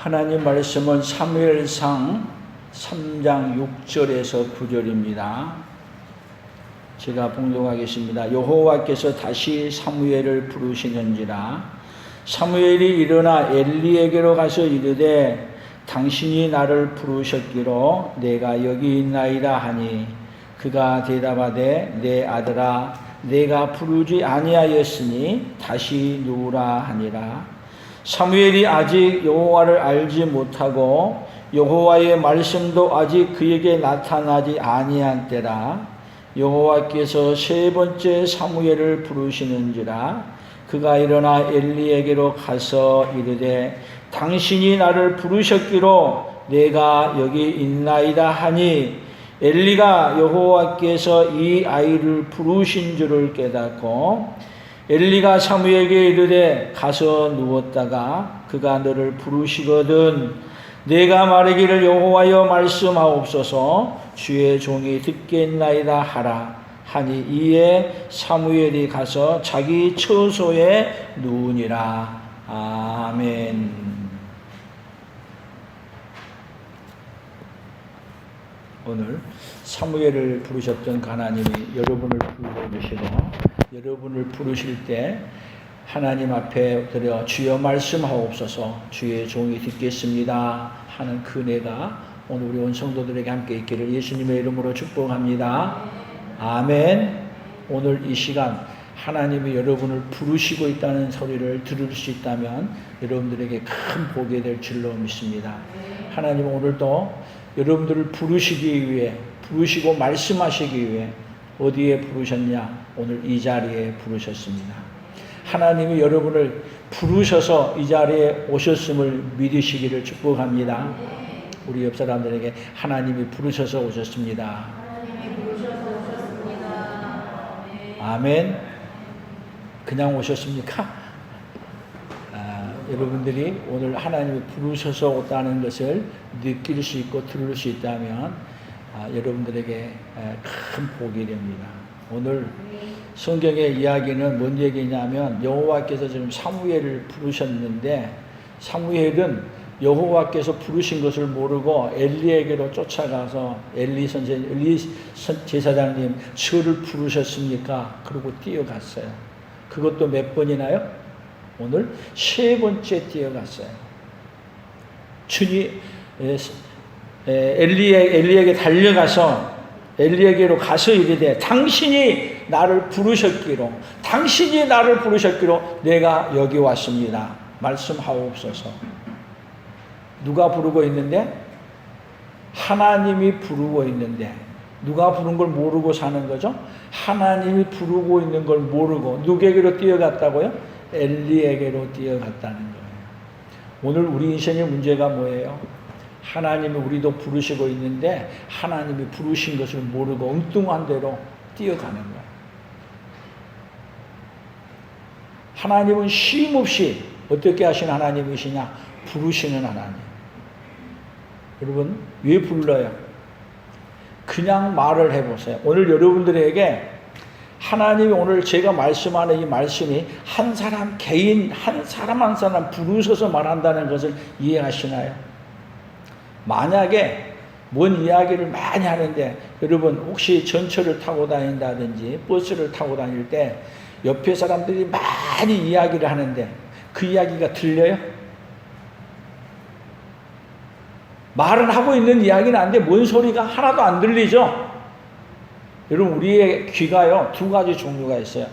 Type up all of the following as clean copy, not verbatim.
하나님 말씀은 사무엘상 3장 6절에서 9절입니다. 제가 봉독하겠습니다. 여호와께서 다시 사무엘을 부르시는지라. 사무엘이 일어나 엘리에게로 가서 이르되 당신이 나를 부르셨기로 내가 여기 있나이다 하니 그가 대답하되 내 아들아 내가 부르지 아니하였으니 다시 누우라 하니라. 사무엘이 아직 여호와를 알지 못하고 여호와의 말씀도 아직 그에게 나타나지 아니한 때라. 여호와께서 세 번째 사무엘을 부르시는지라. 그가 일어나 엘리에게로 가서 이르되 당신이 나를 부르셨기로 내가 여기 있나이다 하니 엘리가 여호와께서 이 아이를 부르신 줄을 깨닫고 엘리가 사무엘에게 이르되 가서 누웠다가 그가 너를 부르시거든 내가 말하기를 여호와여 말씀하옵소서 주의 종이 듣겠나이다 하라 하니 이에 사무엘이 가서 자기 처소에 누우니라. 아멘. 오늘 사무엘을 부르셨던 하나님이 여러분을 불러주시고 여러분을 부르실 때 하나님 앞에 드려 주여 말씀하옵소서 주의 종이 듣겠습니다 하는 그 은혜가 오늘 우리 온 성도들에게 함께 있기를 예수님의 이름으로 축복합니다. 아멘. 오늘 이 시간 하나님이 여러분을 부르시고 있다는 소리를 들을 수 있다면 여러분들에게 큰 복이 될 줄로 믿습니다. 하나님은 오늘도 여러분들을 부르시기 위해 부르시고 말씀하시기 위해 어디에 부르셨냐? 오늘 이 자리에 부르셨습니다. 하나님이 여러분을 부르셔서 이 자리에 오셨음을 믿으시기를 축복합니다. 우리 옆 사람들에게 하나님이 부르셔서 오셨습니다. 아멘. 그냥 오셨습니까? 여러분들이 오늘 하나님이 부르셔서 왔다는 것을 느낄 수 있고 들을 수 있다면 여러분들에게 큰 복이 됩니다. 오늘 성경의 이야기는 뭔 얘기냐면 여호와께서 지금 사무엘을 부르셨는데 사무엘은 여호와께서 부르신 것을 모르고 엘리에게로 쫓아가서 엘리 제사장님 저를 부르셨습니까? 그러고 뛰어갔어요. 그것도 몇 번이나요? 오늘 세 번째 뛰어갔어요. 주님 엘리에게 달려가서 엘리에게로 가서 이르되 당신이 나를 부르셨기로 내가 여기 왔습니다. 말씀하옵소서. 누가 부르고 있는데? 하나님이 부르고 있는데 누가 부른 걸 모르고 사는 거죠? 하나님이 부르고 있는 걸 모르고 누구에게로 뛰어갔다고요? 엘리에게로 뛰어갔다는 거예요. 오늘 우리 인생의 문제가 뭐예요? 하나님이 우리도 부르시고 있는데 하나님이 부르신 것을 모르고 엉뚱한 대로 뛰어가는 거예요. 하나님은 쉼없이 어떻게 하신 하나님이시냐? 부르시는 하나님. 여러분 왜 불러요? 그냥 말을 해보세요. 오늘 여러분들에게 하나님이 오늘 제가 말씀하는 이 말씀이 한 사람 개인 한 사람 부르셔서 말한다는 것을 이해하시나요? 만약에 뭔 이야기를 많이 하는데 여러분 혹시 전철을 타고 다닌다든지 버스를 타고 다닐 때 옆에 사람들이 많이 이야기를 하는데 그 이야기가 들려요? 말은 하고 있는 이야기는 아닌데 뭔 소리가 하나도 안 들리죠? 여러분 우리의 귀가요 두 가지 종류가 있어요.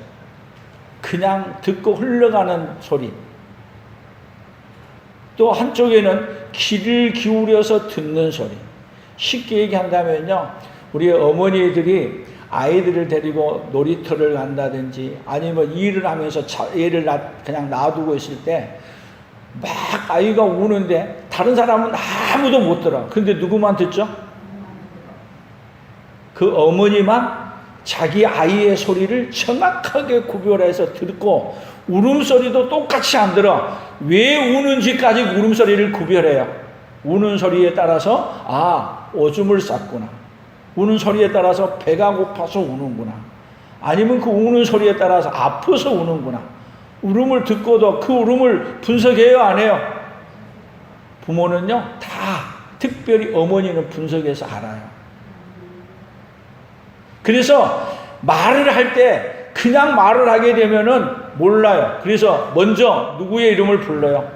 그냥 듣고 흘러가는 소리, 또 한쪽에는 귀를 기울여서 듣는 소리. 쉽게 얘기한다면요 우리 어머니들이 아이들을 데리고 놀이터를 간다든지 아니면 일을 하면서 애를 그냥 놔두고 있을 때 막 아이가 우는데 다른 사람은 아무도 못 들어. 근데 누구만 듣죠? 그 어머니만 자기 아이의 소리를 정확하게 구별해서 듣고 울음소리도 똑같이 안 들어. 왜 우는지까지 울음소리를 구별해요. 우는 소리에 따라서 오줌을 쌌구나. 우는 소리에 따라서 배가 고파서 우는구나. 아니면 그 우는 소리에 따라서 아파서 우는구나. 울음을 듣고도 그 울음을 분석해요, 안 해요? 부모는요, 다 특별히 어머니는 분석해서 알아요. 그래서 말을 할 때 그냥 말을 하게 되면은 몰라요. 그래서 먼저 누구의 이름을 불러요.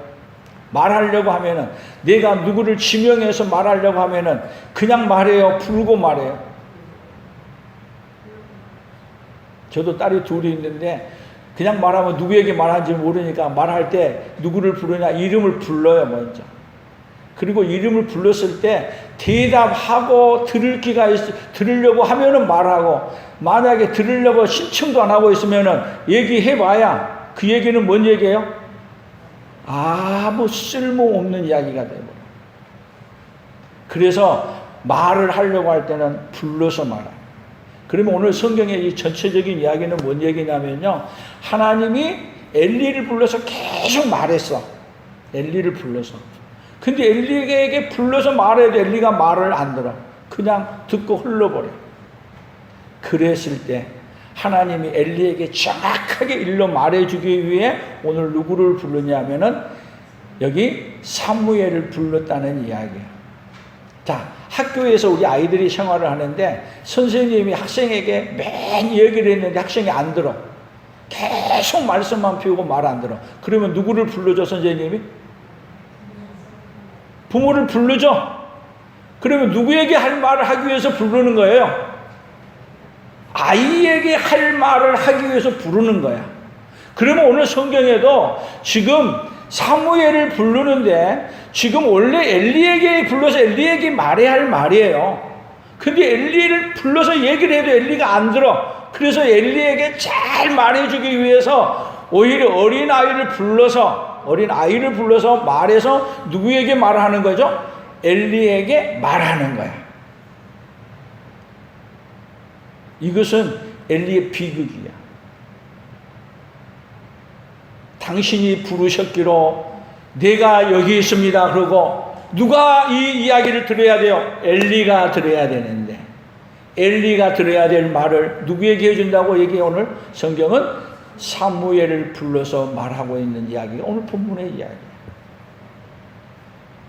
말하려고 하면은, 내가 누구를 지명해서 말하려고 하면은 그냥 말해요, 부르고 말해요. 저도 딸이 둘이 있는데 그냥 말하면 누구에게 말하는지 모르니까 말할 때 누구를 부르냐, 이름을 불러요 먼저. 그리고 이름을 불렀을 때 대답하고 들으려고 하면은 말하고, 만약에 들으려고 신청도 안 하고 있으면은 얘기해봐야 그 얘기는 뭔 얘기예요? 아무 쓸모없는 이야기가 되고. 그래서 말을 하려고 할 때는 불러서 말해요. 그러면 오늘 성경의 이 전체적인 이야기는 뭔 얘기냐면요, 하나님이 엘리를 불러서 계속 말했어. 엘리를 불러서. 근데 엘리에게 불러서 말해도 엘리가 말을 안 들어. 그냥 듣고 흘러버려. 그랬을 때 하나님이 엘리에게 정확하게 일러 말해주기 위해 오늘 누구를 부르냐면은 여기 사무엘을 불렀다는 이야기예요. 자, 학교에서 우리 아이들이 생활을 하는데 선생님이 학생에게 맨 얘기를 했는데 학생이 안 들어. 계속 말씀만 피우고 말 안 들어. 그러면 누구를 불러줘, 선생님이? 부모를 불러줘. 그러면 누구에게 할 말을 하기 위해서 부르는 거예요? 아이에게 할 말을 하기 위해서 부르는 거야. 그러면 오늘 성경에도 지금 사무엘을 부르는데 지금 원래 엘리에게 불러서 엘리에게 말해야 할 말이에요. 근데 엘리를 불러서 얘기를 해도 엘리가 안 들어. 그래서 엘리에게 잘 말해주기 위해서 오히려 어린아이를 불러서 말해서 누구에게 말을 하는 거죠? 엘리에게 말하는 거야. 이것은 엘리의 비극이야. 당신이 부르셨기로 내가 여기 있습니다. 그러고 누가 이 이야기를 들어야 돼요? 엘리가 들어야 되는데, 엘리가 들어야 될 말을 누구에게 해준다고 얘기해? 오늘 성경은 사무엘을 불러서 말하고 있는 이야기가 오늘 본문의 이야기예요.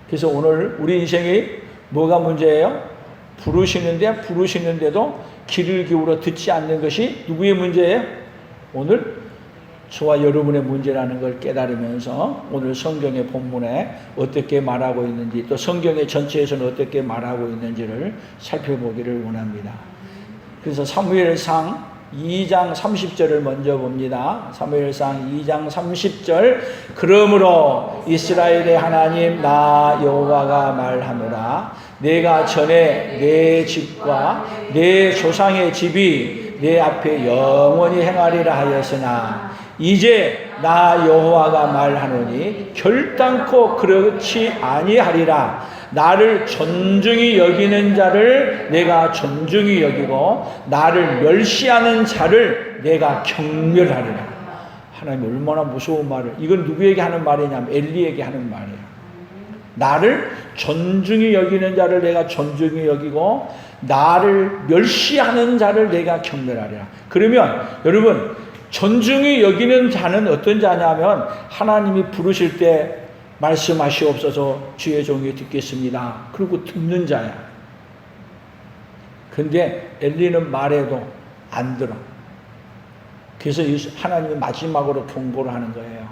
그래서 오늘 우리 인생이 뭐가 문제예요? 부르시는데도 귀를 기울여 듣지 않는 것이 누구의 문제예요? 오늘 저와 여러분의 문제라는 걸 깨달으면서 오늘 성경의 본문에 어떻게 말하고 있는지, 또 성경의 전체에서는 어떻게 말하고 있는지를 살펴보기를 원합니다. 그래서 사무엘상 2장 30절을 먼저 봅니다. 사무엘상 2장 30절. 그러므로 이스라엘의 하나님 나 여호와가 말하노라. 내가 전에 내 집과 내 조상의 집이 내 앞에 영원히 행하리라 하였으나 이제 나 여호와가 말하노니 결단코 그렇지 아니하리라. 나를 존중히 여기는 자를 내가 존중히 여기고 나를 멸시하는 자를 내가 경멸하리라. 하나님 얼마나 무서운 말을. 이건 누구에게 하는 말이냐면 엘리에게 하는 말이에요. 나를 존중히 여기는 자를 내가 존중히 여기고 나를 멸시하는 자를 내가 경멸하리라. 그러면 여러분, 존중히 여기는 자는 어떤 자냐면 하나님이 부르실 때 말씀하시옵소서 주의 종이 듣겠습니다. 그리고 듣는 자야. 근데 엘리는 말해도 안 들어. 그래서 하나님이 마지막으로 경고를 하는 거예요.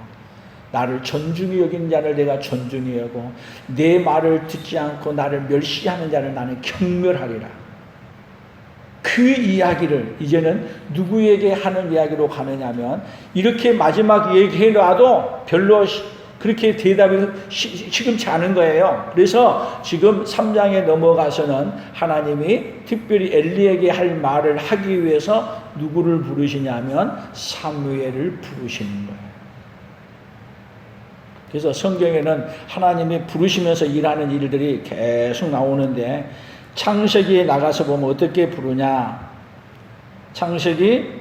나를 존중히 여기는 자를 내가 존중히 여고 내 말을 듣지 않고 나를 멸시하는 자를 나는 경멸하리라. 그 이야기를 이제는 누구에게 하는 이야기로 가느냐면, 이렇게 마지막 얘기해놔도 별로 그렇게 대답이 시금치 않은 거예요. 그래서 지금 3장에 넘어가서는 하나님이 특별히 엘리에게 할 말을 하기 위해서 누구를 부르시냐면 사무엘을 부르시는 거예요. 그래서 성경에는 하나님이 부르시면서 일하는 일들이 계속 나오는데, 창세기에 나가서 보면 어떻게 부르냐. 창세기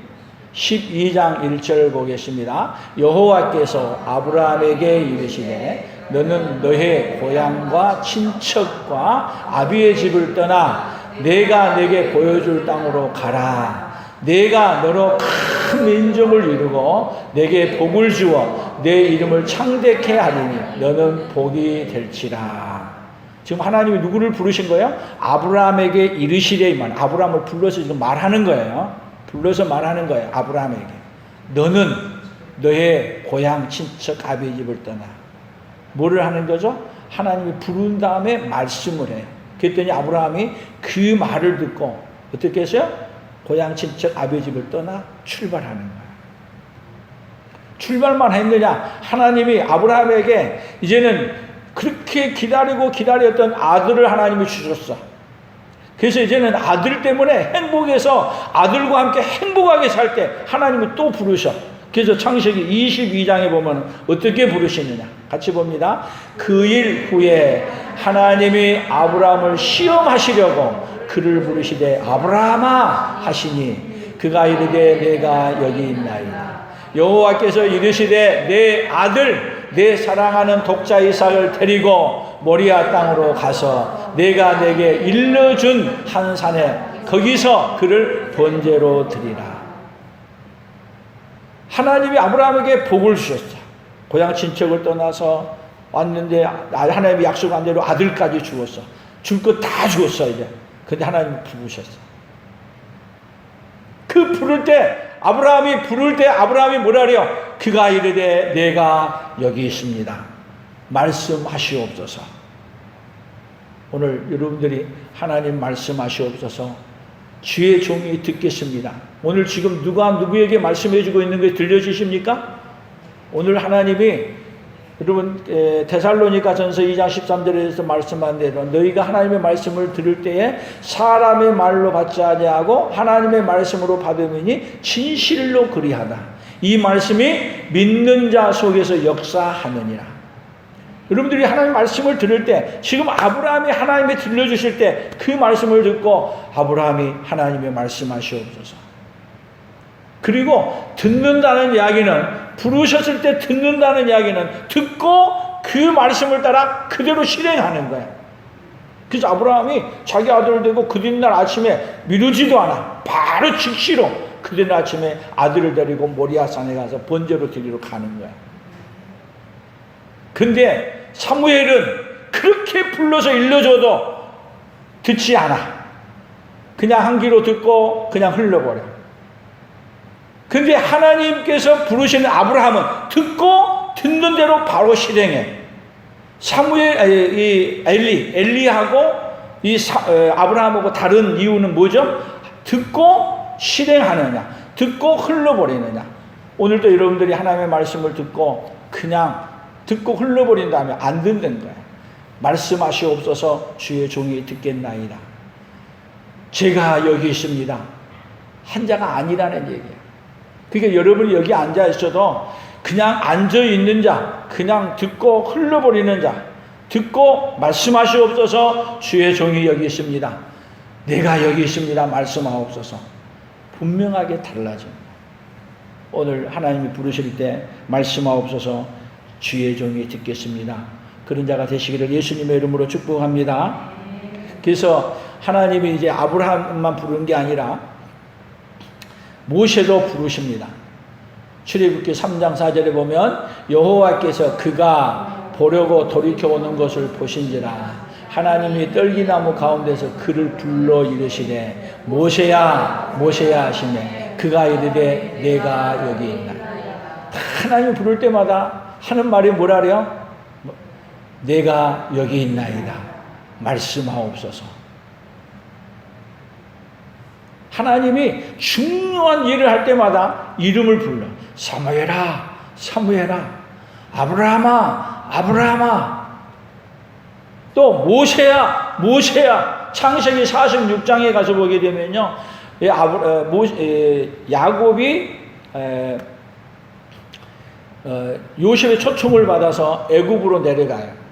12장 1절 보겠습니다. 여호와께서 아브라함에게 이르시되 너는 너의 고향과 친척과 아비의 집을 떠나 내가 내게 보여줄 땅으로 가라. 내가 너로 큰 민족을 이루고 내게 복을 주어 내 이름을 창대케 하리니 너는 복이 될지라. 지금 하나님이 누구를 부르신 거예요? 아브라함에게 이르시되, 이 말. 아브라함을 불러서 지금 말하는 거예요. 불러서 말하는 거예요. 아브라함에게. 너는 너의 고향 친척 아비의 집을 떠나. 뭐를 하는 거죠? 하나님이 부른 다음에 말씀을 해요. 그랬더니 아브라함이 그 말을 듣고 어떻게 했어요? 고향 친척 아비의 집을 떠나 출발하는 거예요. 출발만 했느냐? 하나님이 아브라함에게 이제는 그렇게 기다렸던 아들을 하나님이 주셨어. 그래서 이제는 아들 때문에 행복해서 아들과 함께 행복하게 살 때 하나님이 또 부르셔. 그래서 창세기 22장에 보면 어떻게 부르시느냐? 같이 봅니다. 그 일 후에 하나님이 아브라함을 시험하시려고 그를 부르시되 아브라함아 하시니 그가 이르되 내가 여기 있나이다. 여호와께서 이르시되 내 아들 내 사랑하는 독자 이삭을 데리고 모리아 땅으로 가서 내가 내게 일러준 한 산에 거기서 그를 번제로 드리라. 하나님이 아브라함에게 복을 주셨어. 고향 친척을 떠나서 왔는데 하나님이 약속한 대로 아들까지 주었어. 줄 거 다 주었어 이제. 근데 하나님이 부르셨어. 그 부를 때 아브라함이 부를 때 아브라함이 뭐라 그래요? 그가 이르되 내가 여기 있습니다. 말씀하시옵소서. 오늘 여러분들이 하나님 말씀하시옵소서. 주의 종이 듣겠습니다. 오늘 지금 누가 누구에게 말씀해 주고 있는 게 들려주십니까? 오늘 하나님이 여러분 데살로니가전서 2장 13절에서 말씀한 대로 너희가 하나님의 말씀을 들을 때에 사람의 말로 받지 아니하고 하나님의 말씀으로 받음이니 진실로 그리하다. 이 말씀이 믿는 자 속에서 역사하느니라. 여러분들이 하나님의 말씀을 들을 때 지금 아브라함이 하나님이 들려주실 때 그 말씀을 듣고 아브라함이 하나님의 말씀하시옵소서. 그리고 듣는다는 이야기는 부르셨을 때 듣는다는 이야기는 듣고 그 말씀을 따라 그대로 실행하는 거야. 그래서 아브라함이 자기 아들을 데리고 그 뒷날 아침에 미루지도 않아. 바로 즉시로 그 뒷날 아침에 아들을 데리고 모리아산에 가서 번제로 드리러 가는 거야. 근데 사무엘은 그렇게 불러서 일러줘도 듣지 않아. 그냥 한 귀로 듣고 그냥 흘러버려. 근데 하나님께서 부르시는 아브라함은 듣고 듣는 대로 바로 실행해. 엘리하고 아브라함하고 다른 이유는 뭐죠? 듣고 실행하느냐, 듣고 흘러버리느냐. 오늘도 여러분들이 하나님의 말씀을 듣고 그냥 듣고 흘러버린 다음에 안 듣는 거야. 말씀하시옵소서 주의 종이 듣겠나이다. 제가 여기 있습니다. 한자가 아니라는 얘기예요. 그러니까 여러분이 여기 앉아 있어도 그냥 앉아 있는 자, 그냥 듣고 흘러버리는 자, 듣고 말씀하시옵소서 주의 종이 여기 있습니다. 내가 여기 있습니다. 말씀하옵소서. 분명하게 달라집니다. 오늘 하나님이 부르실 때 말씀하옵소서 주의 종이 듣겠습니다. 그런 자가 되시기를 예수님의 이름으로 축복합니다. 그래서 하나님이 이제 아브라함만 부르는 게 아니라 모세도 부르십니다. 출애굽기 3장 4절에 보면 여호와께서 그가 보려고 돌이켜 오는 것을 보신지라 하나님이 떨기나무 가운데서 그를 불러 이르시되 모세야 모세야 하시매 그가 이르되 내가 여기 있나. 하나님 부를 때마다 하는 말이 뭐라래요? 내가 여기 있나이다. 말씀하옵소서. 하나님이 중요한 일을 할 때마다 이름을 불러. 사무엘아, 사무엘아, 아브라함아, 아브라함아. 또 모세야, 모세야. 창세기 46장에 가서 보게 되면요, 야곱이 요셉의 초청을 받아서 애굽으로 내려가요.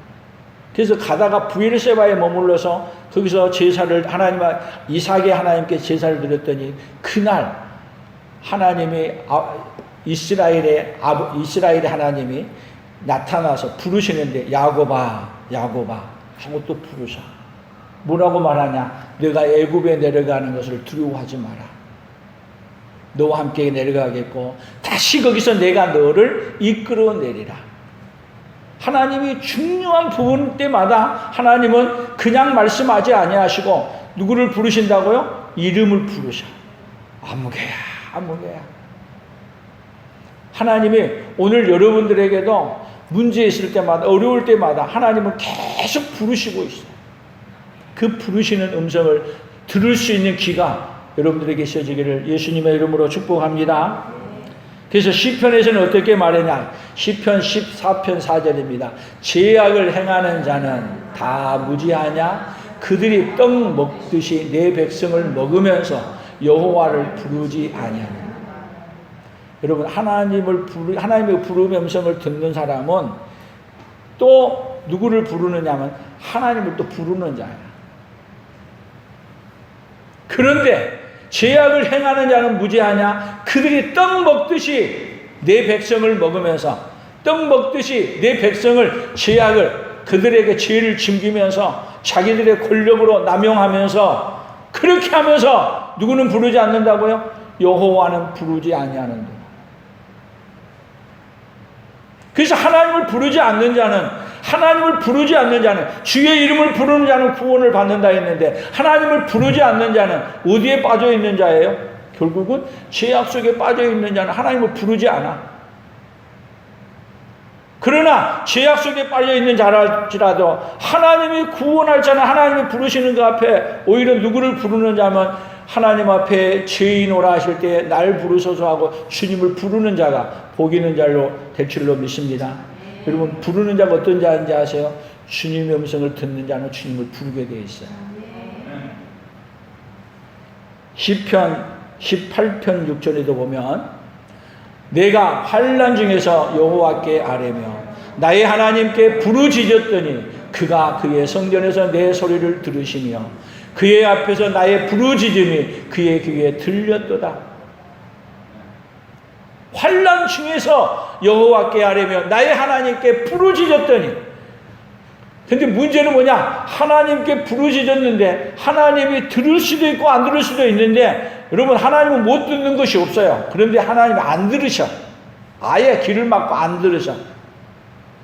그래서 가다가 브엘세바에 머물러서 거기서 제사를 이삭의 하나님께 제사를 드렸더니 그날 하나님이 이스라엘의 하나님이 나타나서 부르시는데 야곱아 야곱아 하고 또 부르셔. 뭐라고 말하냐? 내가 애굽에 내려가는 것을 두려워하지 마라. 너와 함께 내려가겠고 다시 거기서 내가 너를 이끌어내리라. 하나님이 중요한 부분 때마다 하나님은 그냥 말씀하지 아니하시고 누구를 부르신다고요? 이름을 부르셔. 아무개야, 아무개야. 하나님이 오늘 여러분들에게도 문제 있을 때마다, 어려울 때마다 하나님은 계속 부르시고 있어요. 그 부르시는 음성을 들을 수 있는 귀가 여러분들에게 있어지기를 예수님의 이름으로 축복합니다. 그래서 시편에서는 어떻게 말하냐? 시편 14편 4절입니다. 죄악을 행하는 자는 다 무지하냐? 그들이 떡 먹듯이 내 백성을 먹으면서 여호와를 부르지 아니하냐. 여러분, 하나님의 부름의 음성을 듣는 사람은 또 누구를 부르느냐면 하나님을 또 부르는 자예요. 그런데 죄악을 행하는 자는 무지하냐? 그들이 떡 먹듯이 내 백성을 먹으면서, 떡 먹듯이 내 백성을, 죄악을, 그들에게 죄를 짐기면서 자기들의 권력으로 남용하면서, 그렇게 하면서 누구는 부르지 않는다고요? 여호와는 부르지 아니하는다. 그래서 하나님을 부르지 않는 자는, 주의 이름을 부르는 자는 구원을 받는다 했는데, 하나님을 부르지 않는 자는 어디에 빠져 있는 자예요? 결국은 죄악 속에 빠져 있는 자는 하나님을 부르지 않아. 그러나 죄악 속에 빠져 있는 자랄지라도 하나님이 구원할 자는, 하나님이 부르시는 그 앞에 오히려 누구를 부르는 자면 하나님 앞에 죄인오라 하실 때 날 부르소서 하고 주님을 부르는 자가 복 있는 자로 될 줄로 믿습니다. 여러분, 부르는 자가 어떤 자인지 아세요? 주님의 음성을 듣는 자는 주님을 부르게 되어 있어요. 시편 18편 6절에도 보면 내가 환난 중에서 여호와께 아뢰며 나의 하나님께 부르짖었더니 그가 그의 성전에서 내 소리를 들으시며 그의 앞에서 나의 부르짖음이 그의 귀에 들렸도다. 환난 중에서 여호와께 아뢰며 나의 하나님께 부르짖었더니, 근데 문제는 뭐냐? 하나님께 부르짖었는데 하나님이 들을 수도 있고 안 들을 수도 있는데, 여러분, 하나님은 못 듣는 것이 없어요. 그런데 하나님이 안 들으셔. 아예 귀를 막고 안 들으셔.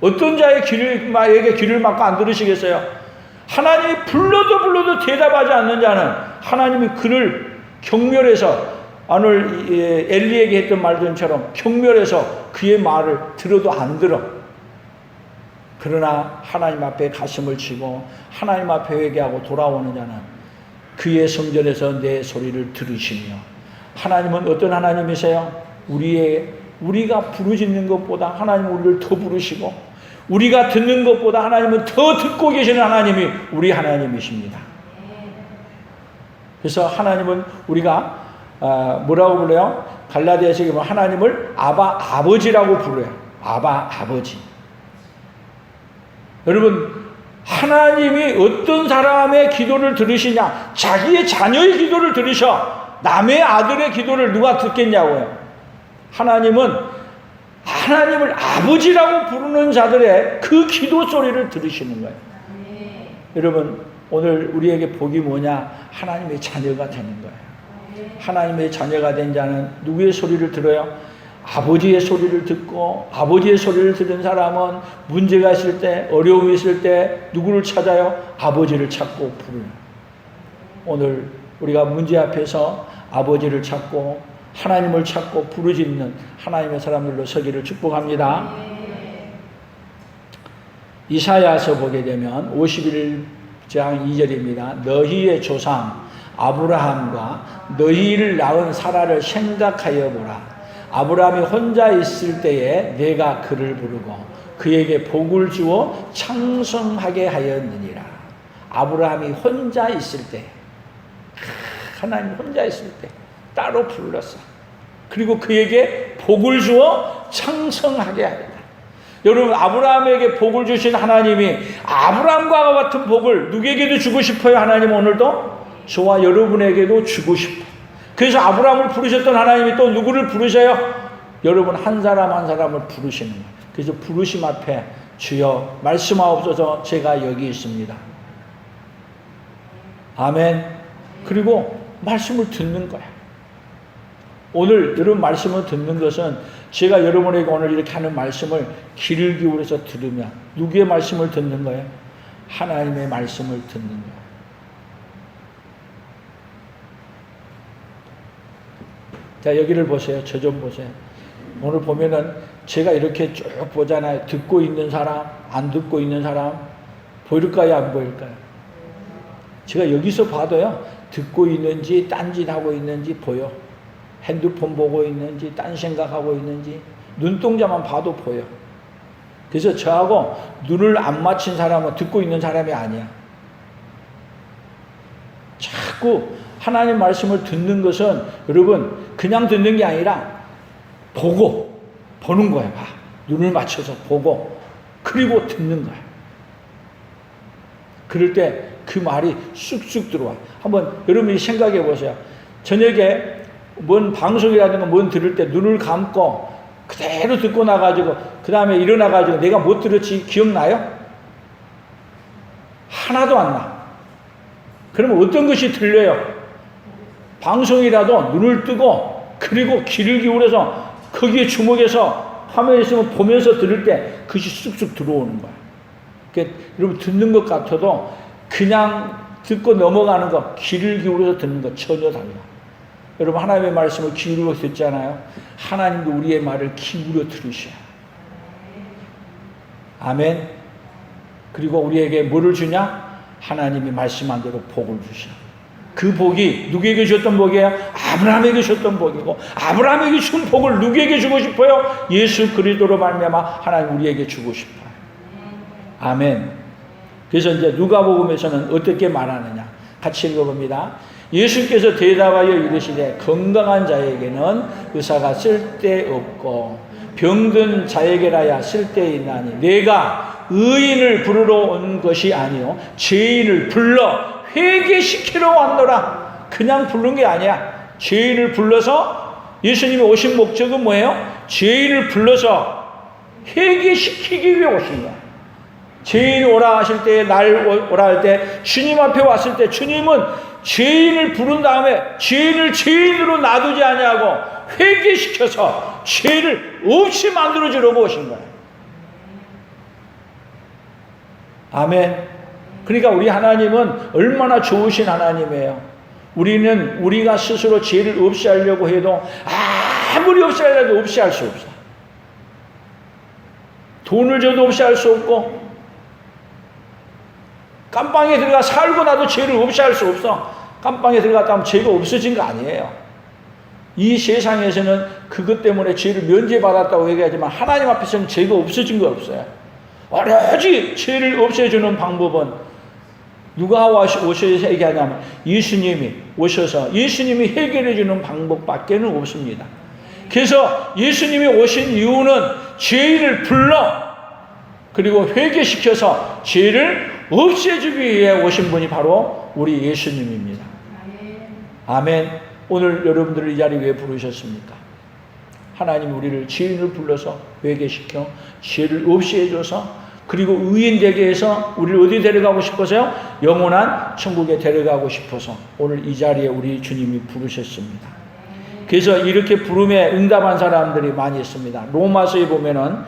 어떤 자의 귀를 막고 안 들으시겠어요? 하나님이 불러도 대답하지 않는 자는 하나님이 그를 경멸해서, 오늘 엘리에게 했던 말들처럼 경멸해서 그의 말을 들어도 안 들어. 그러나 하나님 앞에 가슴을 치고 하나님 앞에 회개하고 돌아오는 자는 그의 성전에서 내 소리를 들으시며, 하나님은 어떤 하나님이세요? 우리가 부르짖는 것보다 하나님은 우리를 더 부르시고, 우리가 듣는 것보다 하나님은 더 듣고 계시는 하나님이 우리 하나님이십니다. 그래서 하나님은 우리가 뭐라고 불러요? 갈라디아서에 보면 하나님을 아버지라고 불러요. 아버지. 여러분, 하나님이 어떤 사람의 기도를 들으시냐? 자기의 자녀의 기도를 들으셔. 남의 아들의 기도를 누가 듣겠냐고요. 하나님은 하나님을 아버지라고 부르는 자들의 그 기도 소리를 들으시는 거예요. 여러분, 오늘 우리에게 복이 뭐냐? 하나님의 자녀가 되는 거예요. 하나님의 자녀가 된 자는 누구의 소리를 들어요? 아버지의 소리를 듣고, 아버지의 소리를 들은 사람은 문제가 있을 때, 어려움이 있을 때 누구를 찾아요? 아버지를 찾고 부르는. 오늘 우리가 문제 앞에서 아버지를 찾고 하나님을 찾고 부르짖는 하나님의 사람들로 서기를 축복합니다. 이사야서 보게 되면 51장 2절입니다. 너희의 조상 아브라함과 너희를 낳은 사라를 생각하여 보라. 아브라함이 혼자 있을 때에 내가 그를 부르고 그에게 복을 주어 창성하게 하였느니라. 아브라함이 혼자 있을 때, 하나님 혼자 있을 때 따로 불렀어. 그리고 그에게 복을 주어 창성하게 하였다. 여러분, 아브라함에게 복을 주신 하나님이 아브라함과 같은 복을 누구에게도 주고 싶어요. 하나님 오늘도 저와 여러분에게도 주고 싶어요. 그래서 아브라함을 부르셨던 하나님이 또 누구를 부르셔요? 여러분, 한 사람 한 사람을 부르시는 거예요. 그래서 부르심 앞에 주여 말씀하옵소서, 제가 여기 있습니다. 아멘. 그리고 말씀을 듣는 거야. 오늘 여러분 말씀을 듣는 것은 제가 여러분에게 오늘 이렇게 하는 말씀을 귀를 기울여서 들으면 누구의 말씀을 듣는 거예요? 하나님의 말씀을 듣는 거예요. 자, 여기를 보세요. 저 좀 보세요. 오늘 보면은 제가 이렇게 쭉 보잖아요. 듣고 있는 사람, 안 듣고 있는 사람 보일까요? 안 보일까요? 제가 여기서 봐도요. 듣고 있는지 딴짓하고 있는지 보여. 핸드폰 보고 있는지 딴 생각하고 있는지 눈동자만 봐도 보여. 그래서 저하고 눈을 안 맞춘 사람은 듣고 있는 사람이 아니야. 자꾸 하나님 말씀을 듣는 것은 여러분 그냥 듣는 게 아니라 보는 거야. 봐. 눈을 맞춰서 보고 그리고 듣는 거야. 그럴 때 그 말이 쑥쑥 들어와. 한번 여러분이 생각해 보세요. 저녁에 뭔 방송이라든가 뭔 들을 때 눈을 감고 그대로 듣고 나가지고 그 다음에 일어나가지고 내가 못 들었지 기억나요? 하나도 안 나. 그러면 어떤 것이 들려요? 방송이라도 눈을 뜨고 그리고 귀를 기울여서 거기에 주목해서 화면에 있으면 보면서 들을 때 그것이 쑥쑥 들어오는 거야. 그러니까 여러분 듣는 것 같아도 그냥 듣고 넘어가는 거 귀를 기울여서 듣는 거 전혀 달라. 여러분 하나님의 말씀을 기울여 듣잖아요. 하나님도 우리의 말을 기울여 들으셔요. 아멘. 그리고 우리에게 뭐를 주냐? 하나님이 말씀한 대로 복을 주셔. 그 복이 누구에게 주셨던 복이에요? 아브라함에게 주셨던 복이고 아브라함에게 준 복을 누구에게 주고 싶어요? 예수 그리스도로 말미암아 하나님 우리에게 주고 싶어요. 아멘. 그래서 이제 누가복음에서는 어떻게 말하느냐? 같이 읽어봅니다. 예수께서 대답하여 이르시되 건강한 자에게는 의사가 쓸데없고 병든 자에게라야 쓸데있나니 내가 의인을 부르러 온 것이 아니요 죄인을 불러 회개시키러 왔노라. 그냥 부른 게 아니야. 죄인을 불러서 예수님이 오신 목적은 뭐예요? 죄인을 불러서 회개시키기 위해 오신 거야. 죄인 오라 하실 때, 날 오라 할 때, 주님 앞에 왔을 때 주님은 죄인을 부른 다음에 죄인을 죄인으로 놔두지 아니하고 회개시켜서 죄를 없이 만들어주려고 오신 거예요. 아멘. 그러니까 우리 하나님은 얼마나 좋으신 하나님이에요. 우리가 스스로 죄를 없이 하려고 해도 아무리 없이 하려도 없이 할 수 없어. 돈을 줘도 없이 할 수 없고 깜빵에 들어가 살고 나도 죄를 없이 할 수 없어. 깜빵에 들어갔다 하면 죄가 없어진 거 아니에요. 이 세상에서는 그것 때문에 죄를 면제받았다고 얘기하지만 하나님 앞에서는 죄가 없어진 거 없어요. 오로지 죄를 없애주는 방법은 누가 오셔서 얘기하냐면 예수님이 오셔서 예수님이 해결해 주는 방법밖에 없습니다. 그래서 예수님이 오신 이유는 죄인을 불러 그리고 회개시켜서 죄를 없애주기 위해 오신 분이 바로 우리 예수님입니다. 아멘. 오늘 여러분들을 이 자리에 왜 부르셨습니까? 하나님 우리를 죄인을 불러서 회개시켜 죄를 없이 해줘서 그리고 의인 되게 해서 우리를 어디 데려가고 싶어서요? 영원한 천국에 데려가고 싶어서 오늘 이 자리에 우리 주님이 부르셨습니다. 그래서 이렇게 부름에 응답한 사람들이 많이 있습니다. 로마서에 보면은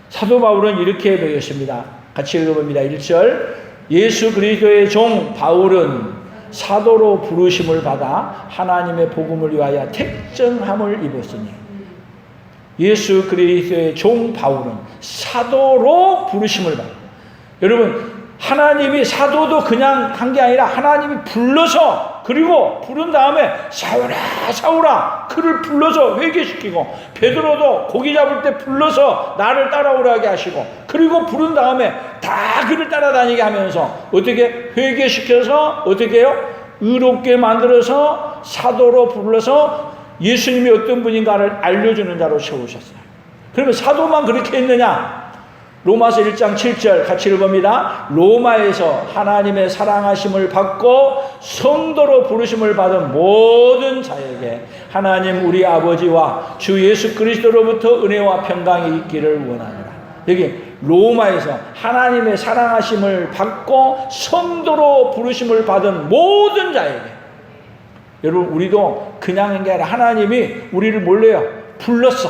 사도 바울은 이렇게 배웠습니다. 같이 읽어봅니다. 1절 예수 그리스도의 종 바울은 사도로 부르심을 받아 하나님의 복음을 위하여 택정함을 입었으니 예수 그리스도의 종 바울은 사도로 부르심을 받아. 여러분 하나님이 사도도 그냥 한 게 아니라 하나님이 불러서 그리고 부른 다음에 사울아 사울아 그를 불러서 회개시키고 베드로도 고기 잡을 때 불러서 나를 따라오라게 하시고 그리고 부른 다음에 다 그를 따라다니게 하면서 어떻게 회개시켜서 어떻게 해요? 의롭게 만들어서 사도로 불러서 예수님이 어떤 분인가를 알려주는 자로 세우셨어요. 그러면 사도만 그렇게 했느냐? 로마서 1장 7절 같이 읽어봅니다. 로마에서 하나님의 사랑하심을 받고 성도로 부르심을 받은 모든 자에게 하나님 우리 아버지와 주 예수 그리스도로부터 은혜와 평강이 있기를 원하노라. 여기 로마에서 하나님의 사랑하심을 받고 성도로 부르심을 받은 모든 자에게. 여러분, 우리도 그냥 게 아니라 하나님이 우리를 뭘래요? 불렀어.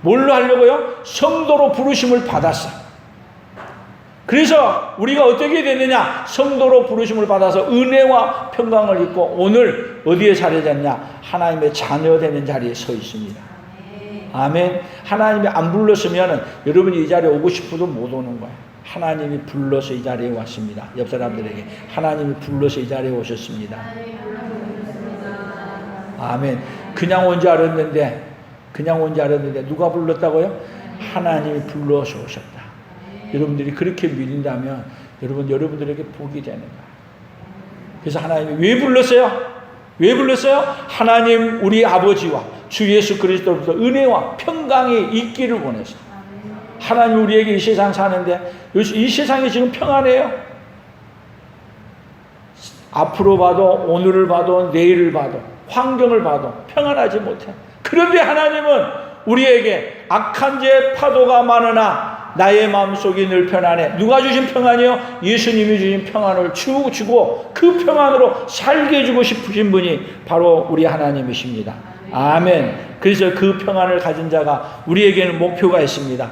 뭘로 하려고요? 성도로 부르심을 받았어. 그래서 우리가 어떻게 되느냐? 성도로 부르심을 받아서 은혜와 평강을 입고 오늘 어디에 자리했냐? 하나님의 자녀 되는 자리에 서 있습니다. 아멘. 하나님이 안 불렀으면 여러분이 이 자리에 오고 싶어도 못 오는 거예요. 하나님이 불러서 이 자리에 왔습니다. 옆 사람들에게 하나님이 불러서 이 자리에 오셨습니다. 아멘. 그냥 온 줄 알았는데 누가 불렀다고요? 하나님이 불러서 오셨다. 여러분들이 그렇게 믿는다면 여러분들에게 복이 되는 거예요. 그래서 하나님이 왜 불렀어요? 하나님 우리 아버지와 주 예수 그리스도로부터 은혜와 평강이 있기를 원해서. 하나님 우리에게 이 세상 사는데 이 세상이 지금 평안해요. 앞으로 봐도 오늘을 봐도 내일을 봐도 환경을 봐도 평안하지 못해. 그런데 하나님은 우리에게 악한 죄 파도가 많으나 나의 마음속이 늘 편안해. 누가 주신 평안이요? 예수님이 주신 평안을 주고 그 평안으로 살게 해주고 싶으신 분이 바로 우리 하나님이십니다. 아멘. 그래서 그 평안을 가진 자가 우리에게는 목표가 있습니다.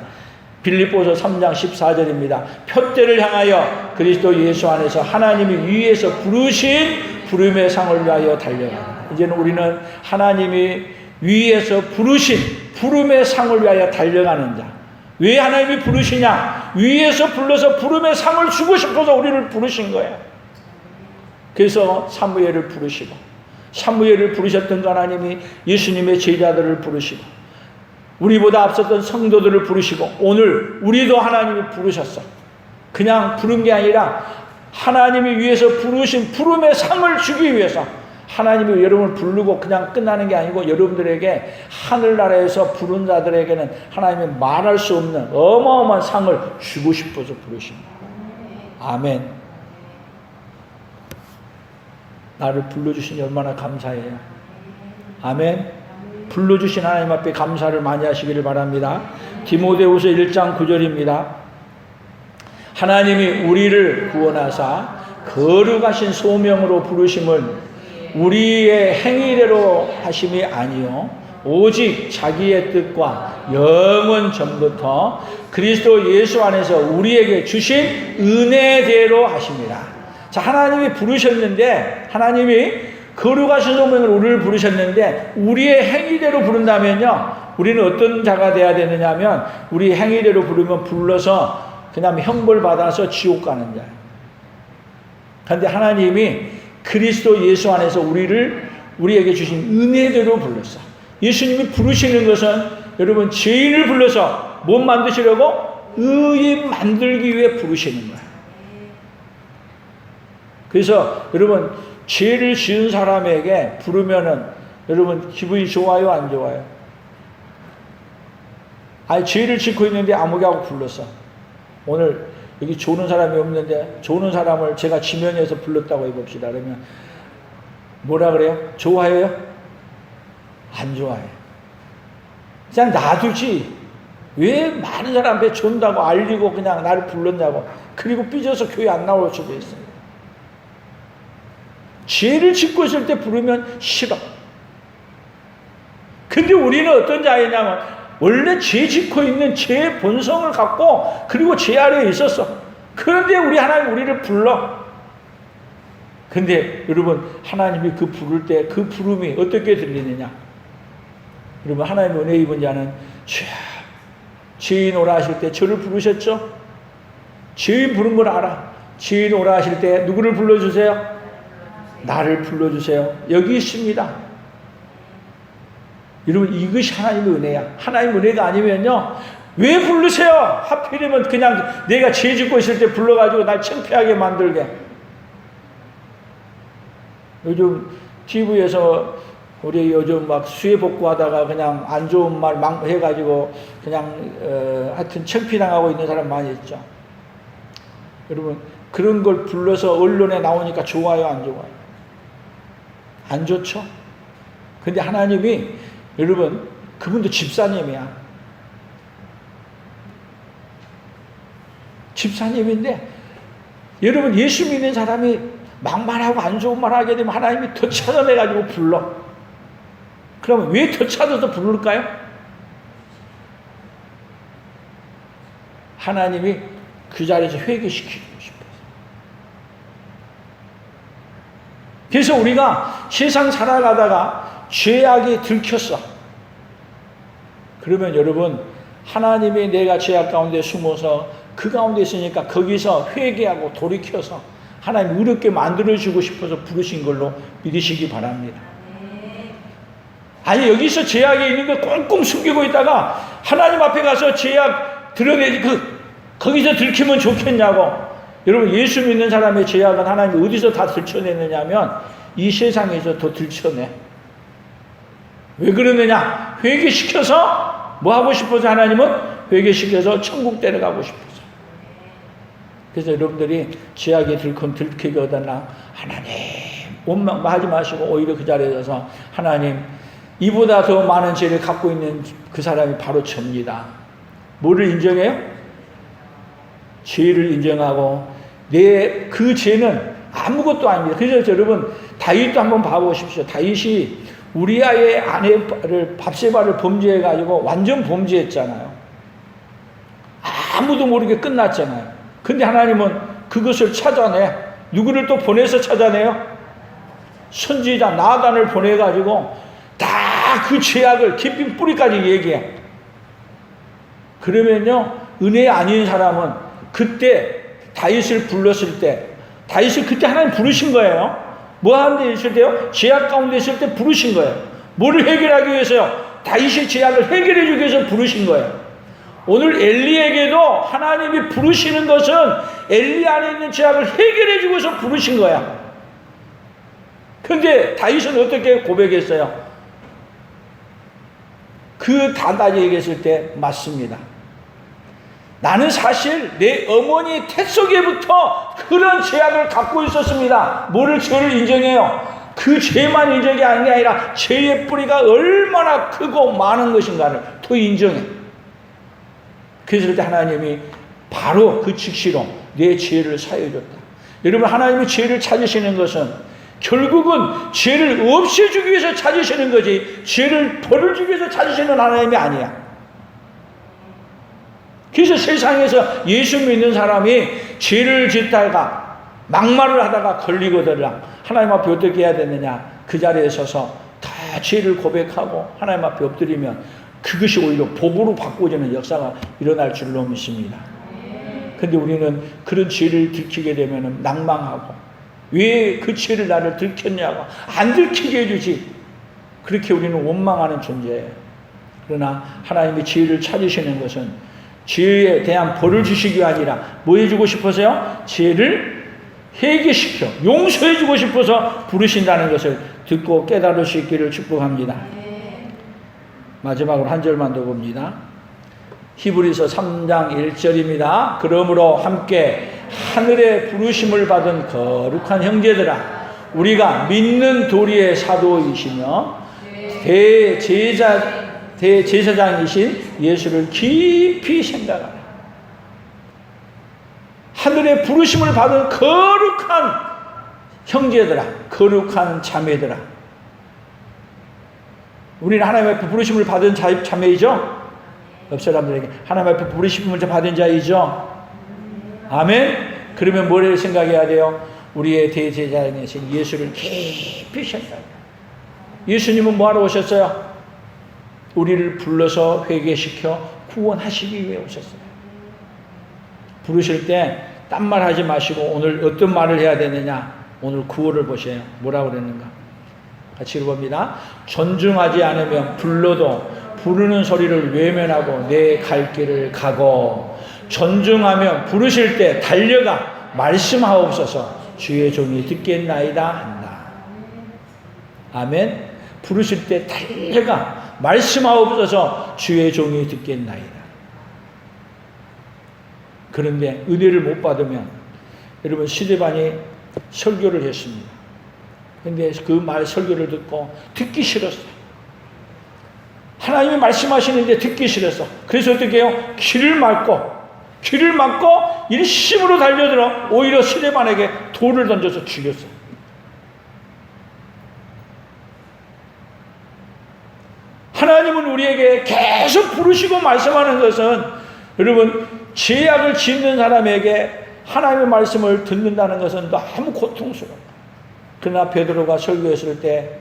빌립보서 3장 14절입니다. 표대를 향하여 그리스도 예수 안에서 하나님이 위에서 부르신 부름의 상을 위하여 달려가라. 이제는 우리는 하나님이 위에서 부르신 부름의 상을 위하여 달려가는 자. 왜 하나님이 부르시냐? 위에서 불러서 부름의 상을 주고 싶어서 우리를 부르신 거예요. 그래서 사무엘을 부르시고, 사무엘을 부르셨던 하나님이 예수님의 제자들을 부르시고, 우리보다 앞섰던 성도들을 부르시고, 오늘 우리도 하나님이 부르셨어. 그냥 부른 게 아니라 하나님이 위에서 부르신 부름의 상을 주기 위해서 하나님이 여러분을 부르고 그냥 끝나는 게 아니고 여러분들에게 하늘나라에서 부른 자들에게는 하나님이 말할 수 없는 어마어마한 상을 주고 싶어서 부르십니다. 아멘. 나를 불러주시니 얼마나 감사해요. 아멘. 불러주신 하나님 앞에 감사를 많이 하시기를 바랍니다. 디모데후서 1장 9절입니다. 하나님이 우리를 구원하사 거룩하신 소명으로 부르심은 우리의 행위대로 하심이 아니요 오직 자기의 뜻과 영원 전부터 그리스도 예수 안에서 우리에게 주신 은혜대로 하심이라. 자, 하나님이 부르셨는데, 하나님이 거룩하신 소명으로 우리를 부르셨는데 우리의 행위대로 부른다면요, 우리는 어떤 자가 돼야 되느냐 하면 우리 행위대로 부르면 불러서 그냥 형벌 받아서 지옥 가는 자예요. 그런데 하나님이 그리스도 예수 안에서 우리에게 주신 은혜대로 불렀어. 예수님이 부르시는 것은 여러분 죄인을 불러서 못 만드시려고 의인 만들기 위해 부르시는 거예요. 그래서 여러분 죄를 지은 사람에게 부르면은 여러분 기분이 좋아요, 안 좋아요? 아니, 죄를 짓고 있는데 아무개하고 불렀어. 오늘 여기 조는 사람이 없는데 조는 사람을 제가 지면에서 불렀다고 해봅시다. 그러면 뭐라 그래요? 좋아해요? 안 좋아해. 그냥 놔두지. 왜 많은 사람 앞에 존다고 알리고 그냥 나를 불렀냐고. 그리고 삐져서 교회 안 나올 수도 있어요. 죄를 짓고 있을 때 부르면 싫어. 근데 우리는 어떤 자이냐면 원래 죄 짓고 있는 죄의 본성을 갖고 그리고 죄 아래에 있었어. 그런데 우리 하나님 우리를 불러. 근데 여러분 하나님이 그 부를 때 그 부름이 어떻게 들리느냐? 여러분 하나님 은혜 입은 자는 죄인 오라 하실 때 저를 부르셨죠? 죄인 부른 걸 알아. 죄인 오라 하실 때 누구를 불러주세요? 나를 불러주세요. 여기 있습니다. 여러분 이것이 하나님의 은혜야. 하나님의 은혜가 아니면요 왜 부르세요? 하필이면 그냥 내가 죄 짓고 있을 때 불러가지고 날 창피하게 만들게. 요즘 TV에서 우리 요즘 막 수해 복구하다가 그냥 안 좋은 말 해가지고 그냥 하여튼 창피당하고 있는 사람 많이 있죠. 여러분 그런 걸 불러서 언론에 나오니까 좋아요, 안 좋아요? 안 좋죠? 근데 하나님이 여러분 그분도 집사님이야. 집사님인데 여러분 예수 믿는 사람이 막말하고 안 좋은 말 하게 되면 하나님이 더 찾아내가지고 불러. 그러면 왜 더 찾아서 부를까요? 하나님이 그 자리에서 회개시키고 싶어서. 그래서 우리가 세상 살아가다가 죄악이 들켰어. 그러면 여러분, 하나님이 내가 죄악 가운데 숨어서 그 가운데 있으니까 거기서 회개하고 돌이켜서 하나님 의롭게 만들어주고 싶어서 부르신 걸로 믿으시기 바랍니다. 아니, 여기서 죄악이 있는 걸 꽁꽁 숨기고 있다가 하나님 앞에 가서 죄악 드러내지, 거기서 들키면 좋겠냐고. 여러분, 예수 믿는 사람의 죄악은 하나님이 어디서 다 들춰내느냐면 이 세상에서 더 들춰내. 왜 그러느냐? 회개시켜서 뭐 하고 싶어서, 하나님은 회개시켜서 천국 데려가고 싶어서. 그래서 여러분들이 죄악에 들키게 하달라, 하나님 원망하지 마시고 오히려 그 자리에 서서 하나님, 이보다 더 많은 죄를 갖고 있는 그 사람이 바로 접니다. 뭐를 인정해요? 죄를 인정하고 내 그 죄는 아무것도 아닙니다. 그래서 여러분, 다윗도 한번 봐보십시오. 다윗이 우리아의 아내를 밥세바를 범죄해가지고 완전 범죄했잖아요. 아무도 모르게 끝났잖아요. 근데 하나님은 그것을 찾아내. 누구를 또 보내서 찾아내요? 선지자 나단을 보내가지고 다 그 죄악을 깊은 뿌리까지 얘기해. 그러면요, 은혜 아닌 사람은 그때 다윗을 불렀을 때, 다윗을 그때 하나님 부르신 거예요. 뭐 하는 데 있을 때요? 죄악 가운데 있을 때 부르신 거예요. 뭐를 해결하기 위해서요? 다윗의 죄악을 해결해 주기 위해서 부르신 거예요. 오늘 엘리에게도 하나님이 부르시는 것은 엘리 안에 있는 죄악을 해결해 주기 위해서 부르신 거야. 근데 다윗은 어떻게 고백했어요? 그 단단히 얘기했을 때 맞습니다. 나는 사실 내 어머니 태 속에부터 그런 죄악을 갖고 있었습니다. 뭐를 죄를 인정해요? 그 죄만 인정이 아닌 게 아니라 죄의 뿌리가 얼마나 크고 많은 것인가를 더 인정해. 그래서 그때 하나님이 바로 그 즉시로 내 죄를 사해 줬다. 여러분, 하나님이 죄를 찾으시는 것은 결국은 죄를 없애주기 위해서 찾으시는 거지, 죄를 벌을 주기 위해서 찾으시는 하나님이 아니야. 그래서 세상에서 예수 믿는 사람이 죄를 짓다가 막말을 하다가 걸리거든요. 하나님 앞에 어떻게 해야 되느냐? 그 자리에 서서 다 죄를 고백하고 하나님 앞에 엎드리면 그것이 오히려 복으로 바꿔지는 역사가 일어날 줄로 믿습니다. 근데 우리는 그런 죄를 들키게 되면 낭망하고, 왜 그 죄를 나를 들켰냐고, 안 들키게 해주지. 그렇게 우리는 원망하는 존재예요. 그러나 하나님이 죄를 찾으시는 것은 죄에 대한 벌을 주시기 아니라 뭐 해주고 싶어서요? 죄를 회개시켜 용서해주고 싶어서 부르신다는 것을 듣고 깨달을 수 있기를 축복합니다. 마지막으로 한 절만 더 봅니다. 히브리서 3장 1절입니다. 그러므로 함께 하늘의 부르심을 받은 거룩한 형제들아, 우리가 믿는 도리의 사도이시며 대제사장이신 예수를 깊이 생각하라. 하늘의 부르심을 받은 거룩한 형제들아, 거룩한 자매들아. 우리는 하나님 앞에 부르심을 받은 자매이죠? 옆 사람들에게 하나님 앞에 부르심을 받은 자이죠? 아멘? 그러면 뭐를 생각해야 돼요? 우리의 대제사장이신 예수를 깊이 생각해야 돼요. 예수님은 뭐하러 오셨어요? 우리를 불러서 회개시켜 구원하시기 위해 오셨어요. 부르실 때 딴 말 하지 마시고 오늘 어떤 말을 해야 되느냐? 오늘 구호를 보세요. 뭐라고 그랬는가? 같이 읽어봅니다. 존중하지 않으면 불러도 부르는 소리를 외면하고 내 갈 길을 가고, 존중하면 부르실 때 달려가 말씀하옵소서 주의 종이 듣겠나이다 한다. 아멘. 부르실 때 달려가 말씀하옵소서 주의 종이 듣겠나이다. 그런데 은혜를 못 받으면, 여러분 시대반이 설교를 했습니다. 근데 그 말 설교를 듣고 듣기 싫었어요. 하나님이 말씀하시는데 듣기 싫었어. 그래서 어떻게 해요? 길을 막고 일심으로 달려들어 오히려 시대반에게 돌을 던져서 죽였어요. 하나님은 우리에게 계속 부르시고 말씀하는 것은 여러분 죄악을 짓는 사람에게 하나님의 말씀을 듣는다는 것은 너무 고통스러워요. 그러나 베드로가 설교했을 때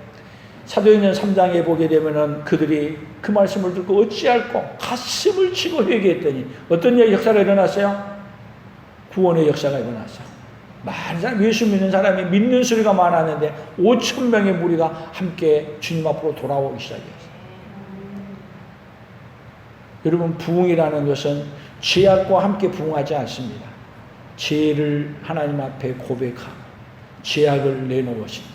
사도행전 3장에 보게 되면은 그들이 그 말씀을 듣고 어찌할꼬 가슴을 치고 회개했더니 어떤 역사가 일어났어요? 구원의 역사가 일어났어요. 많은 사람, 예수 믿는 사람이 믿는 소리가 많았는데 5,000명의 무리가 함께 주님 앞으로 돌아오기 시작했어요. 여러분, 부흥이라는 것은 죄악과 함께 부흥하지 않습니다. 죄를 하나님 앞에 고백하고 죄악을 내놓으신대.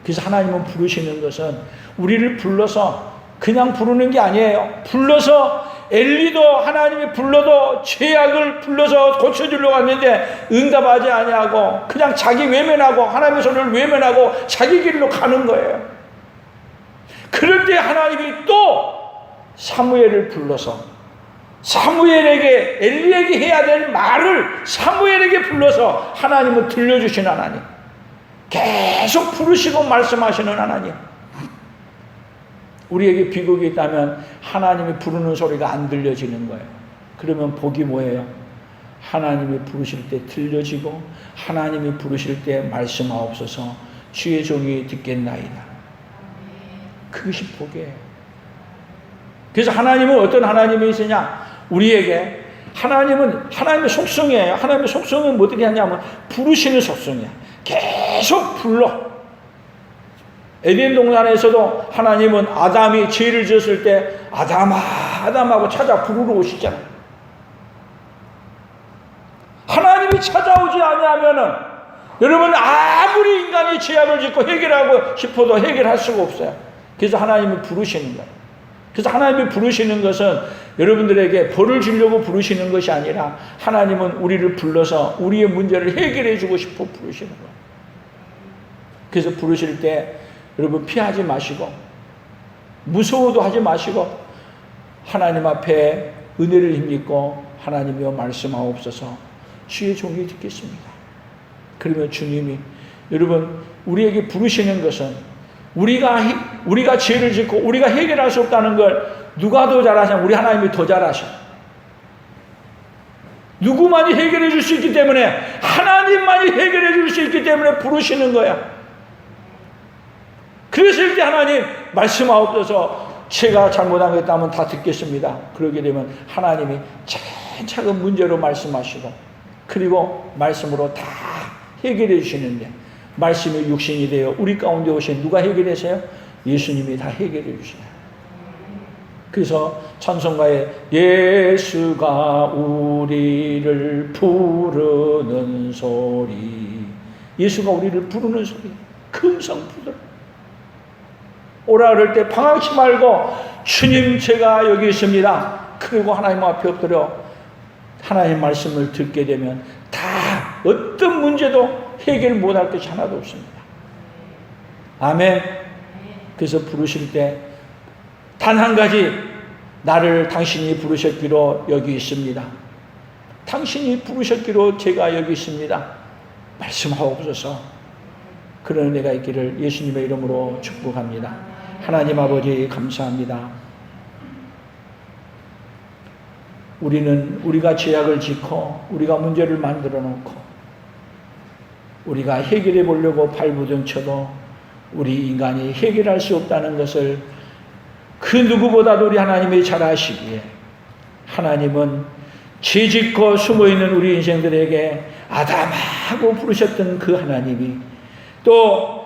그래서 하나님은 부르시는 것은 우리를 불러서 그냥 부르는 게 아니에요. 불러서 엘리도 하나님이 불러도 죄악을 불러서 고쳐주려고 하는데 응답하지 아니하고 그냥 자기 외면하고 하나님의 소리를 외면하고 자기 길로 가는 거예요. 그럴 때 하나님이 또 사무엘을 불러서 사무엘에게 엘리에게 해야 될 말을 사무엘에게 불러서 하나님은 들려주신 하나님, 계속 부르시고 말씀하시는 하나님. 우리에게 비극이 있다면 하나님이 부르는 소리가 안 들려지는 거예요. 그러면 복이 뭐예요? 하나님이 부르실 때 들려지고 하나님이 부르실 때 말씀하옵소서 주의 종이 듣겠나이다. 그것이 복이에요. 그래서 하나님은 어떤 하나님이시냐? 우리에게 하나님은 하나님의 속성이에요. 하나님의 속성은 어떻게 하냐면 부르시는 속성이야. 계속 불러. 에덴 동산에서도 하나님은 아담이 죄를 지었을 때 아담아 아담하고 찾아 부르러 오시잖아요. 하나님이 찾아오지 아니하면은 여러분 아무리 인간이 죄악을 짓고 해결하고 싶어도 해결할 수가 없어요. 그래서 하나님이 부르시는 거예요. 그래서 하나님이 부르시는 것은 여러분들에게 벌을 주려고 부르시는 것이 아니라 하나님은 우리를 불러서 우리의 문제를 해결해 주고 싶어 부르시는 거예요. 그래서 부르실 때 여러분 피하지 마시고 무서워도 하지 마시고 하나님 앞에 은혜를 힘입고 하나님이여 말씀하옵소서 주의 종이 듣겠습니다. 그러면 주님이 여러분 우리에게 부르시는 것은 우리가 죄를 짓고 우리가 해결할 수 없다는 걸 누가 더 잘하냐? 우리 하나님이 더 잘하셔. 누구만이 해결해 줄 수 있기 때문에 하나님만이 해결해 줄 수 있기 때문에 부르시는 거야. 그랬을 때 하나님 말씀하옵소서 제가 잘못한 것 있다면 다 듣겠습니다. 그러게 되면 하나님이 차근차근 문제로 말씀하시고 그리고 말씀으로 다 해결해 주시는데 말씀이 육신이 되어 우리 가운데 오신 누가 해결하세요? 예수님이 다 해결해 주시나요? 그래서 찬송가에 예수가 우리를 부르는 소리, 예수가 우리를 부르는 소리, 금성 부르는 오라 그럴 때 방황치 말고 주님 제가 여기 있습니다. 그리고 하나님 앞에 엎드려 하나님 말씀을 듣게 되면 다 어떤 문제도 해결 못할 것이 하나도 없습니다. 아멘. 그래서 부르실 때 단 한 가지 나를 당신이 부르셨기로 여기 있습니다. 당신이 부르셨기로 제가 여기 있습니다. 말씀하옵소서. 그런 은혜가 있기를 예수님의 이름으로 축복합니다. 하나님 아버지 감사합니다. 우리가 죄악을 짓고 우리가 문제를 만들어 놓고 우리가 해결해 보려고 발부둥쳐도 우리 인간이 해결할 수 없다는 것을 그 누구보다도 우리 하나님이 잘 아시기에 하나님은 죄 짓고 숨어있는 우리 인생들에게 아담하고 부르셨던 그 하나님이 또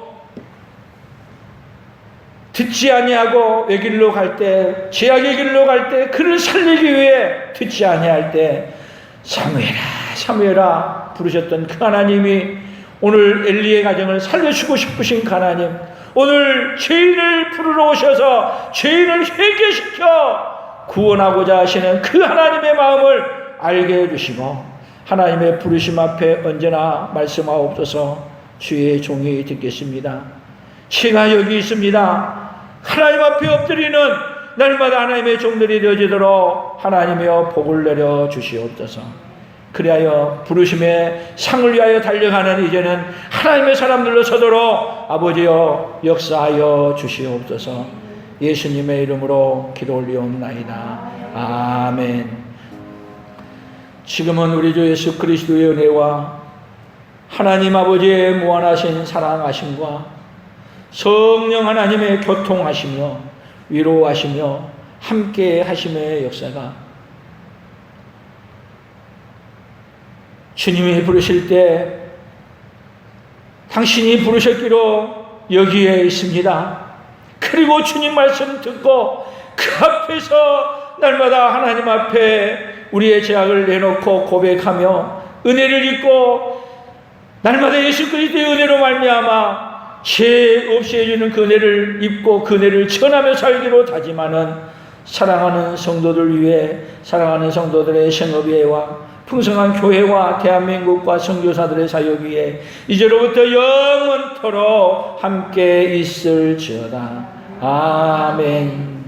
듣지 아니하고 외길로 갈 때 죄악의 길로 갈 때 그를 살리기 위해 듣지 아니할 때 사무엘아 사무엘아 부르셨던 그 하나님이 오늘 엘리의 가정을 살려주고 싶으신 그 하나님, 오늘 죄인을 부르러 오셔서 죄인을 회개시켜 구원하고자 하시는 그 하나님의 마음을 알게 해주시고 하나님의 부르심 앞에 언제나 말씀하옵소서. 주의 종이 듣겠습니다. 제가 여기 있습니다. 하나님 앞에 엎드리는 날마다 하나님의 종들이 되어지도록 하나님이여 복을 내려 주시옵소서. 그리하여 부르심의 상을 위하여 달려가는 이제는 하나님의 사람들로 서도록 아버지여 역사하여 주시옵소서. 예수님의 이름으로 기도 올리옵나이다. 아멘. 지금은 우리 주 예수 그리스도의 은혜와 하나님 아버지의 무한하신 사랑하심과 성령 하나님의 교통하시며 위로하시며 함께 하심의 역사가 주님이 부르실 때 당신이 부르셨기로 여기에 있습니다. 그리고 주님 말씀 듣고 그 앞에서 날마다 하나님 앞에 우리의 죄악을 내놓고 고백하며 은혜를 입고 날마다 예수 그리스도의 은혜로 말미암아 죄 없이 해주는 그 은혜를 입고 그 은혜를 전하며 살기로 다짐하는 사랑하는 성도들 위해 사랑하는 성도들의 생업위에와 풍성한 교회와 대한민국과 선교사들의 사역 위에 이제로부터 영원토록 함께 있을지어다. 아멘.